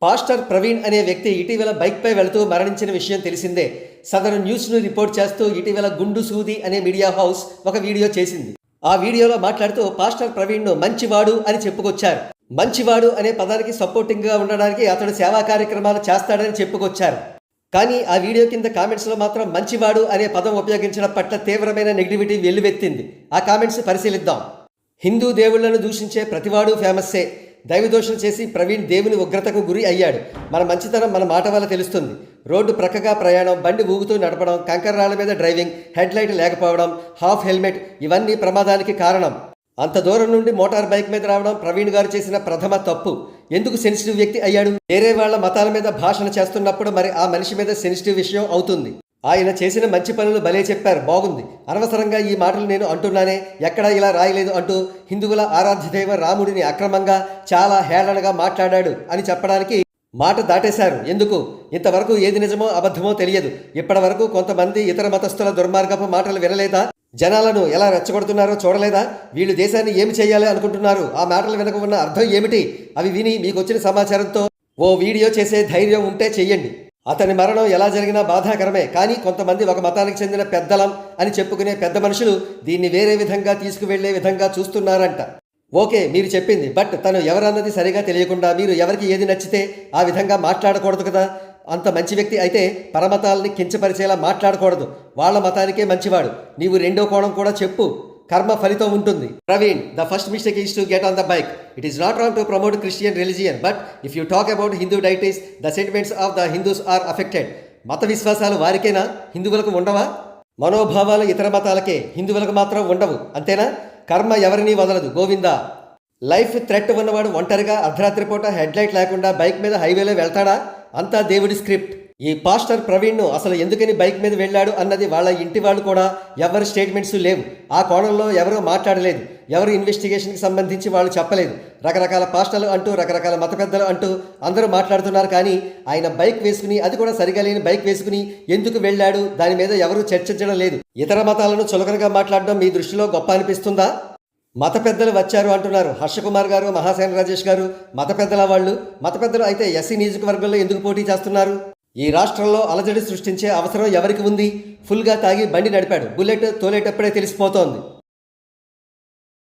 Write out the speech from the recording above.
Pastor Praveen అనే వ్యక్తి ఇటీవల బైక్పై వెళుతూ మరణించిన విషయం తెలిసిందే. సదరు న్యూస్ను రిపోర్ట్ చేస్తూ ఇటీవల గుండు సూది అనే మీడియా హౌస్ ఒక వీడియో చేసింది. ఆ వీడియోలో మాట్లాడుతూ పాస్టర్ ప్రవీణ్ను మంచివాడు అని చెప్పుకొచ్చారు. మంచివాడు అనే పదానికి సపోర్టింగ్గా ఉండడానికి అతడు సేవా కార్యక్రమాలు చేస్తాడని చెప్పుకొచ్చారు. కానీ ఆ వీడియో కింద కామెంట్స్లో మాత్రం మంచివాడు అనే పదం ఉపయోగించడం పట్ల తీవ్రమైన నెగిటివిటీ వెల్లువెత్తింది. ఆ కామెంట్స్ పరిశీలిద్దాం. హిందూ దేవుళ్లను దూషించే ప్రతివాడు ఫేమస్సే. దైవదోషం చేసి ప్రవీణ్ దేవుని ఉగ్రతకు గురి అయ్యాడు. మన మంచితనం మన మాట వల్ల తెలుస్తుంది. రోడ్డు ప్రక్కగా ప్రయాణం, బండి ఊగుతూ నడపడం, కంకర్రాళ్ల మీద డ్రైవింగ్, హెడ్ లైట్ లేకపోవడం, హాఫ్ హెల్మెట్ ఇవన్నీ ప్రమాదానికి కారణం. అంత దూరం నుండి మోటార్ బైక్ మీద రావడం ప్రవీణ్ గారు చేసిన ప్రథమ తప్పు. ఎందుకు సెన్సిటివ్ వ్యక్తి అయ్యాడు? వేరే వాళ్ల మతాల మీద భాషణ చేస్తున్నప్పుడు మరి ఆ మనిషి మీద సెన్సిటివ్ విషయం అవుతుంది. ఆయన చేసిన మంచి పనులు భలే చెప్పారు, బాగుంది. అనవసరంగా ఈ మాటలు నేను అంటున్నానే, ఎక్కడా ఇలా రాయలేదు అంటూ హిందువుల ఆరాధ్యదైవ రాముడిని అక్రమంగా చాలా హేళనగా మాట్లాడాడు అని చెప్పడానికి మాట దాటేశారు. ఎందుకు? ఇంతవరకు ఏది నిజమో అబద్ధమో తెలియదు. ఇప్పటి వరకు కొంతమంది ఇతర మతస్థుల దుర్మార్గపు మాటలు వినలేదా? జనాలను ఎలా రెచ్చగొడుతున్నారో చూడలేదా? వీళ్ళు దేశాన్ని ఏమి చేయాలి అనుకుంటున్నారు? ఆ మాటలు వెనక ఉన్న అర్థం ఏమిటి? అవి విని మీకు వచ్చిన సమాచారంతో ఓ వీడియో చేసే ధైర్యం ఉంటే చెయ్యండి. అతని మరణం ఎలా జరిగినా బాధాకరమే. కానీ కొంతమంది ఒక మతానికి చెందిన పెద్దలం అని చెప్పుకునే పెద్ద మనుషులు దీన్ని వేరే విధంగా తీసుకువెళ్లే విధంగా చూస్తున్నారంట. ఓకే, మీరు చెప్పింది. బట్ తను ఎవరన్నది సరిగా తెలియకుండా మీరు ఎవరికి ఏది నచ్చితే ఆ విధంగా మాట్లాడకూడదు కదా. అంత మంచి వ్యక్తి అయితే పరమతాలని కించపరిచేలా మాట్లాడకూడదు. వాళ్ళ మతానికే మంచివాడు. నీవు రెండో కోణం కూడా చెప్పు. కర్మ ఫలితం ఉంటుంది. Praveen, the first mistake is to get on the bike. It is not wrong to promote Christian religion, but if you talk about Hindu deities, the sentiments of the Hindus are affected. మత విశ్వాసాలు వారికేనా? హిందువులకు ఉండవా? మనోభావాలు ఇతర మతాలకే, హిందువులకు మాత్రం ఉండవు. అంతేనా? కర్మ ఎవరినీ వదలదు. గోవిందా. లైఫ్ థ్రెట్ ఉన్నవాడు ఒంటరిగా అర్ధరాత్రి పూట హెడ్లైట్ లేకుండా బైక్ మీద హైవేలో వెళ్తాడా? అంతా దేవుడి స్క్రిప్ట్. ఈ పాస్టర్ ప్రవీణ్ను అసలు ఎందుకని బైక్ మీద వెళ్ళాడు అన్నది వాళ్ళ ఇంటి వాళ్ళు కూడా ఎవరి స్టేట్మెంట్స్ లేవు. ఆ కోణంలో ఎవరూ మాట్లాడలేదు. ఎవరు ఇన్వెస్టిగేషన్కి సంబంధించి వాళ్ళు చెప్పలేదు. రకరకాల పాస్టర్లు అంటూ, రకరకాల మత పెద్దలు అంటూ అందరూ మాట్లాడుతున్నారు. కానీ ఆయన బైక్ వేసుకుని, అది కూడా సరిగా లేని బైక్ వేసుకుని ఎందుకు వెళ్ళాడు దాని మీద ఎవరూ చర్చించడం లేదు. ఇతర మతాలను చులకనగా మాట్లాడడం మీ దృష్టిలో గొప్ప అనిపిస్తుందా? మత పెద్దలు వచ్చారు అంటున్నారు. హర్షకుమార్ గారు, మహాసేన రాజేష్ గారు మత పెద్దల వాళ్ళు. మత పెద్దలు అయితే ఎస్సీ నియోజకవర్గంలో ఎందుకు పోటీ చేస్తున్నారు? ఈ రాష్ట్రంలో అలజడి సృష్టించే అవసరం ఎవరికి ఉంది? ఫుల్గా తాగి బండి నడిపాడు. బుల్లెట్ తోలేటప్పుడే తెలిసిపోతోంది.